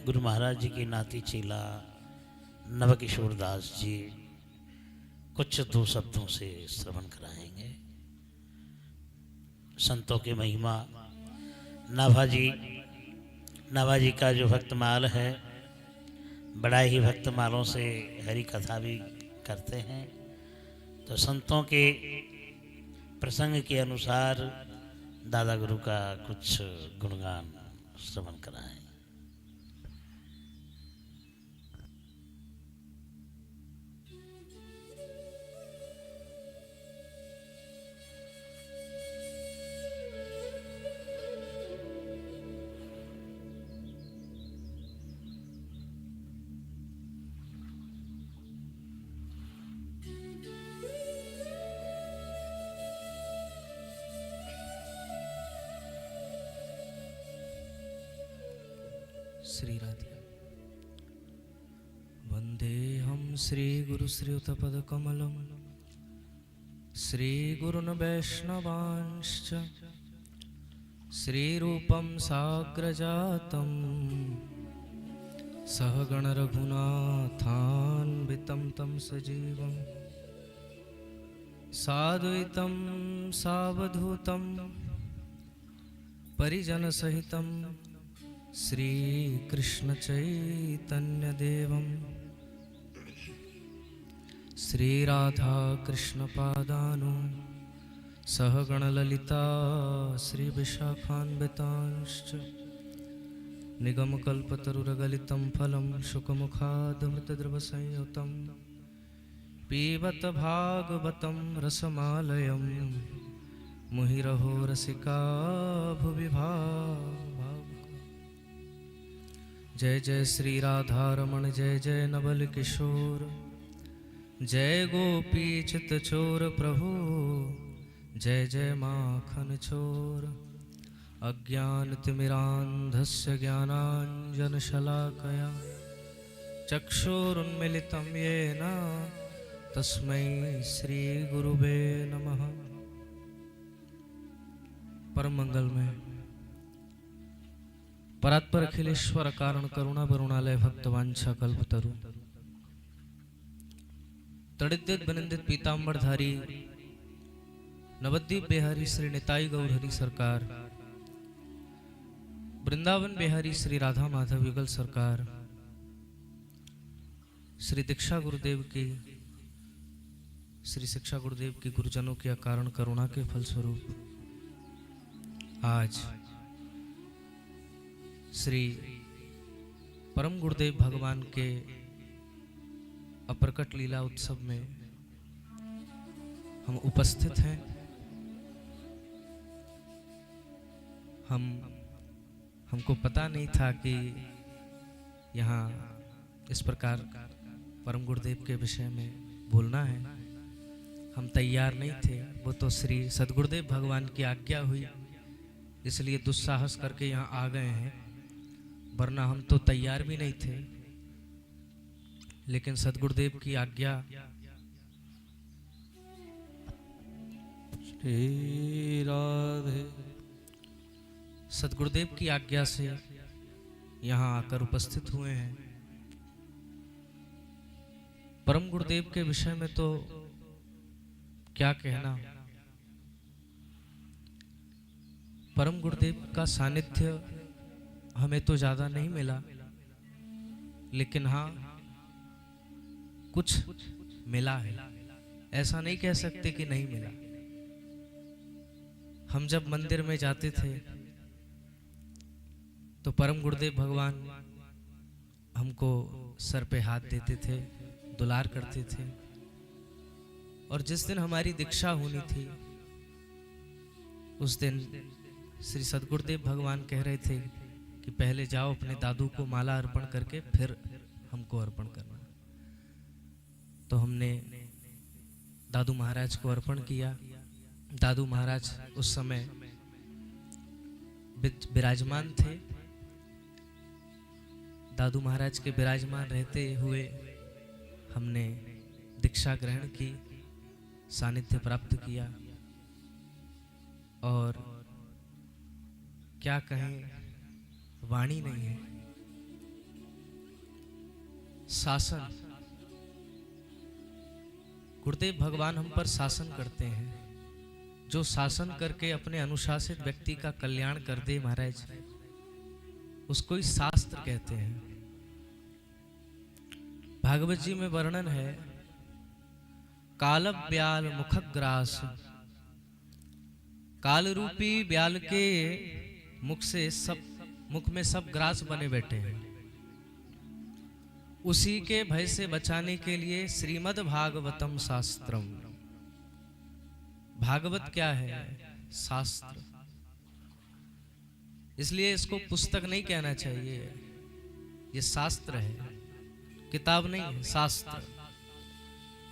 गुरु महाराज जी की नाती चीला नवकिशोर दास जी कुछ दो शब्दों से श्रवण कराएंगे। संतों की महिमा, नाभाजी का जो भक्तमाल है, बड़ा ही भक्तमालों से हरि कथा भी करते हैं। तो संतों के प्रसंग के अनुसार दादा गुरु का कुछ गुणगान श्रवण कराएं। श्री राधे। वंदेहं श्रीगुरुश्रीयुतपदकमलं श्रीगुरुन् वैष्णवांश्च श्रीरूपं साग्रजातं सहगणरघुनाथान्वितं तं सजीवं साद्वैतं सावधूतं परिजनसहितं श्रीकृष्ण चैतन्यदेवं श्रीराधा कृष्णपादानु सहगणललिता श्रीविशाखान्वितांश्च निगमकल्पतरुरगलितं फलं शुकमुखादमृतद्रवसंयुतं पिबत भागवतं रसमालयं मुहुरहो रसिका भुवि भावुका। जय जय श्री राधा रमण, जय जय नवल किशोर, जय गोपी चित चोर प्रभु, जय जय माखन चोर। अज्ञानतिमिरान्धस्य ज्ञानाञ्जनशलाकया चक्षुरुन्मिलितं येन तस्मै श्रीगुरुवे नमः। परम मंगल में परात्पर अखिलेश्वर कारण करुणा वरुणालय भक्त वांछा कल्पतरु तड़िद्युत बनिंदित पीतांबरधारी नवद्वीप बिहारी श्री निताई गौर हरि सरकार, वृंदावन बिहारी श्री राधा माधव युगल सरकार, श्री दीक्षा गुरुदेव की श्री शिक्षा गुरुदेव की गुरुजनों के अकारण करुणा के फलस्वरूप आज श्री परम गुरुदेव भगवान के अप्रकट लीला उत्सव में हम उपस्थित हैं। हमको पता नहीं था कि यहाँ इस प्रकार परम गुरुदेव के विषय में बोलना है। हम तैयार नहीं थे, वो तो श्री सद्गुरुदेव भगवान की आज्ञा हुई, इसलिए दुस्साहस करके यहाँ आ गए हैं, वरना हम तो तैयार भी नहीं थे। लेकिन सद्गुरुदेव की आज्ञा, श्री राधे, सद्गुरुदेव की आज्ञा से यहाँ आकर उपस्थित हुए हैं। परम गुरुदेव के विषय में तो क्या कहना। परम गुरुदेव का सानिध्य हमें तो ज्यादा नहीं मिला, लेकिन हाँ कुछ मिला है। ऐसा नहीं कह सकते कि नहीं मिला। हम जब मंदिर में जाते थे तो परम गुरुदेव भगवान हमको सर पे हाथ देते थे, दुलार करते थे। और जिस दिन हमारी दीक्षा होनी थी उस दिन श्री सद्गुरुदेव भगवान कह रहे थे कि पहले जाओ अपने दादू को माला अर्पण करके फिर हमको अर्पण करना। तो हमने दादू महाराज को अर्पण किया। दादू महाराज उस समय विराजमान थे। दादू महाराज के विराजमान रहते हुए हमने दीक्षा ग्रहण की, सानिध्य प्राप्त किया। और क्या कहें, वाणी नहीं है। शासन, गुरुदेव भगवान हम पर शासन करते हैं। जो शासन करके अपने अनुशासित व्यक्ति का कल्याण कर दे महाराज, उसको ही शास्त्र कहते हैं। भागवत जी में वर्णन है, काल ब्याल मुखग्रास, काल रूपी ब्याल के मुख में सब ग्रास बने बैठे हैं। उसी के भय से बचाने के लिए श्रीमद् भागवतम शास्त्रम। भागवत क्या है? शास्त्र। इसलिए इसको पुस्तक नहीं कहना चाहिए, ये शास्त्र है, किताब नहीं है, शास्त्र।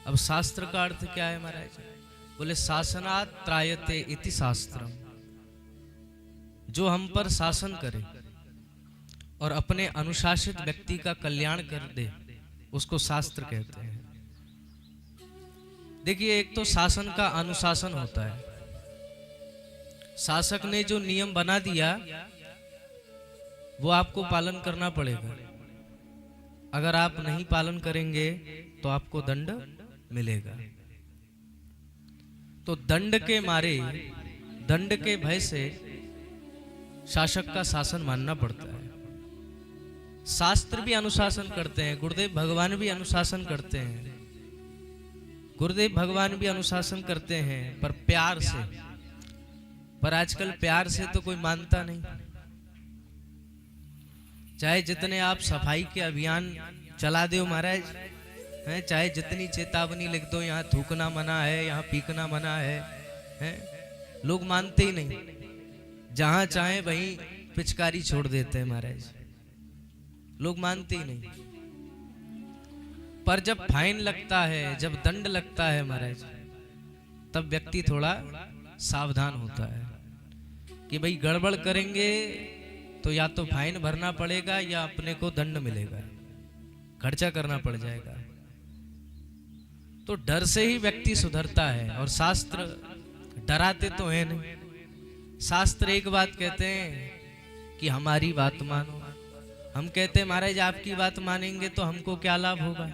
अब शास्त्र का अर्थ क्या है महाराज? बोले शासनात् त्रायते इति शास्त्रम। जो हम पर शासन करे और अपने अनुशासित व्यक्ति का कल्याण कर दे, उसको शास्त्र कहते हैं। देखिए, एक तो शासन का अनुशासन होता है। शासक ने जो नियम बना दिया वो आपको पालन करना पड़ेगा। अगर आप नहीं पालन करेंगे तो आपको दंड मिलेगा। तो दंड के मारे, दंड के भय से शासक का शासन मानना पड़ता है। शास्त्र भी अनुशासन करते हैं, गुरुदेव भगवान भी अनुशासन करते हैं, गुरुदेव भगवान भी अनुशासन करते हैं, पर प्यार से। पर आजकल प्यार से तो कोई मानता नहीं। चाहे जितने आप सफाई के अभियान चला दो महाराज, हैं, चाहे जितनी चेतावनी लिख दो, यहाँ थूकना मना है, यहाँ पीकना मना है, लोग मानते ही नहीं। जहां चाहे वहीं पिचकारी छोड़ देते हैं महाराज, लोग मानते ही नहीं। पर जब फाइन लगता है, जब दंड लगता है महाराज, तब व्यक्ति थोड़ा सावधान होता है कि भाई गड़बड़ करेंगे तो या तो फाइन भरना पड़ेगा या अपने को दंड मिलेगा, खर्चा करना पड़ जाएगा। तो डर से ही व्यक्ति सुधरता है। और शास्त्र डराते तो है नहीं। शास्त्र एक बात कहते हैं कि हमारी बात मानो। हम कहते हैं महाराज आपकी बात मानेंगे तो हमको क्या लाभ होगा।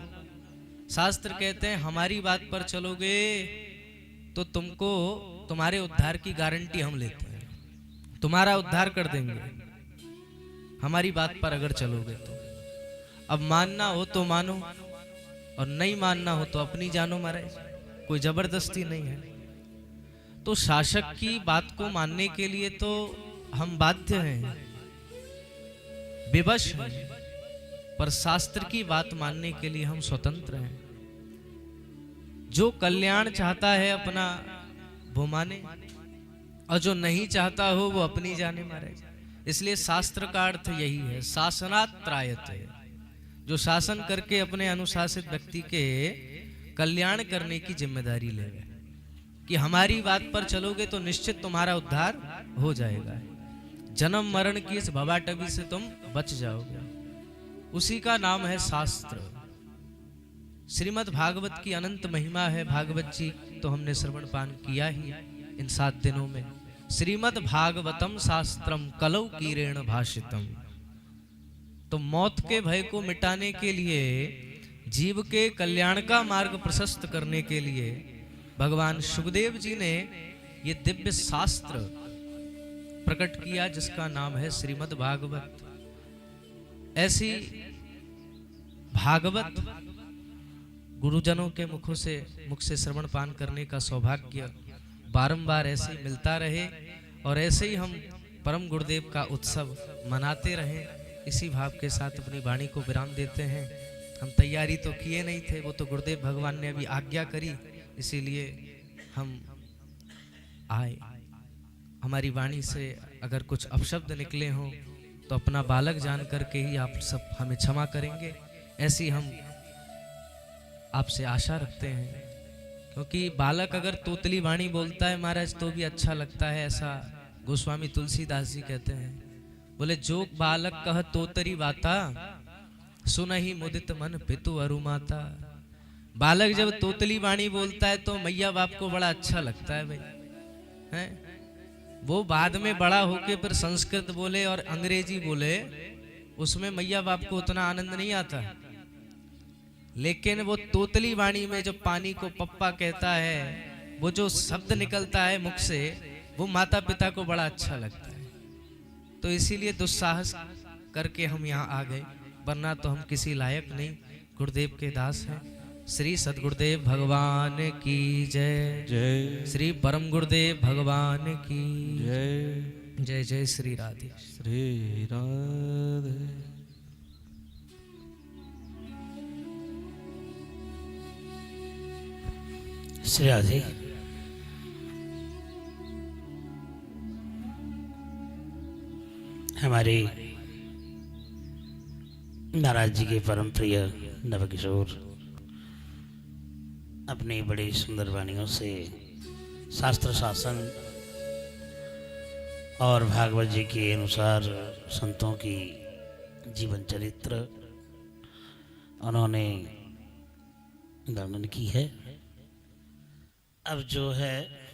शास्त्र कहते हैं हमारी बात पर चलोगे तो तुमको, तुम्हारे उद्धार की गारंटी हम लेते हैं, तुम्हारा उद्धार कर देंगे हमारी बात पर अगर चलोगे तो। अब मानना हो तो मानो और नहीं मानना हो तो अपनी जानो महाराज, कोई जबरदस्ती नहीं है। तो शासक की बात को मानने के लिए तो हम बाध्य हैं, विवश हैं, पर शास्त्र की बात मानने के लिए हम स्वतंत्र हैं। जो कल्याण चाहता है अपना वो माने, और जो नहीं चाहता हो वो अपनी जाने महाराज। इसलिए शास्त्र का अर्थ यही है, शासनात् त्रायते। जो शासन करके अपने अनुशासित व्यक्ति के कल्याण करने की जिम्मेदारी लेगा कि हमारी बात पर चलोगे तो निश्चित तुम्हारा उद्धार हो जाएगा, जन्म मरण की इस भवाटवी से तुम बच जाओगे। उसी का नाम है शास्त्र। श्रीमद् भागवत की अनंत महिमा है। भागवत जी तो हमने श्रवण पान किया ही इन 7 दिनों में। श्रीमद् भागवतम शास्त्रम कलौ कीरेण भाषितम। तो मौत के भय को मिटाने के लिए, जीव के कल्याण का मार्ग प्रशस्त करने के लिए भगवान सुखदेव जी ने ये दिव्य शास्त्र प्रकट किया, जिसका नाम है श्रीमद् भागवत। ऐसी भागवत गुरुजनों के मुख से श्रवण पान करने का सौभाग्य बारंबार ऐसे ही मिलता रहे और ऐसे ही हम परम गुरुदेव का उत्सव मनाते रहें। इसी भाव के साथ अपनी वाणी को विराम देते हैं। हम तैयारी तो किए नहीं थे, वो तो गुरुदेव भगवान ने अभी आज्ञा करी, इसीलिए हम आए। हमारी वाणी से अगर कुछ अपशब्द निकले हों तो अपना बालक जान करके ही आप सब हमें क्षमा करेंगे, ऐसी हम आपसे आशा रखते हैं। क्योंकि बालक अगर तोतली वाणी बोलता है महाराज तो भी अच्छा लगता है, ऐसा गोस्वामी तुलसीदास जी कहते हैं। बोले जो बालक कह तोतरी बाता, सुनहि मुदित मन पितु अरुमाता। बालक जब तोतली वाणी बोलता है तो मैया बाप को बड़ा अच्छा लगता है भाई, हैं? वो बाद में बड़ा होके फिर संस्कृत बोले और अंग्रेजी बोले, उसमें मैया बाप को उतना आनंद नहीं आता। लेकिन वो तोतली वाणी में जो पानी को पप्पा कहता है, वो जो शब्द निकलता है मुख से, वो माता पिता को बड़ा अच्छा लगता है। तो इसीलिए दुस्साहस करके हम यहाँ आ गए, वरना तो हम किसी लायक नहीं, गुरुदेव के दास हैं। श्री सद्गुरुदेव भगवान की जय। जय श्री परम गुरुदेव भगवान की जय। जय। जय श्री राधे। श्री राधे। श्री राधे। हमारे महाराज जी के परम प्रिय नवकिशोर अपनी बड़ी सुंदर वाणियों से शास्त्र शासन और भागवत जी के अनुसार संतों की जीवन चरित्र उन्होंने वर्णन की है। अब जो है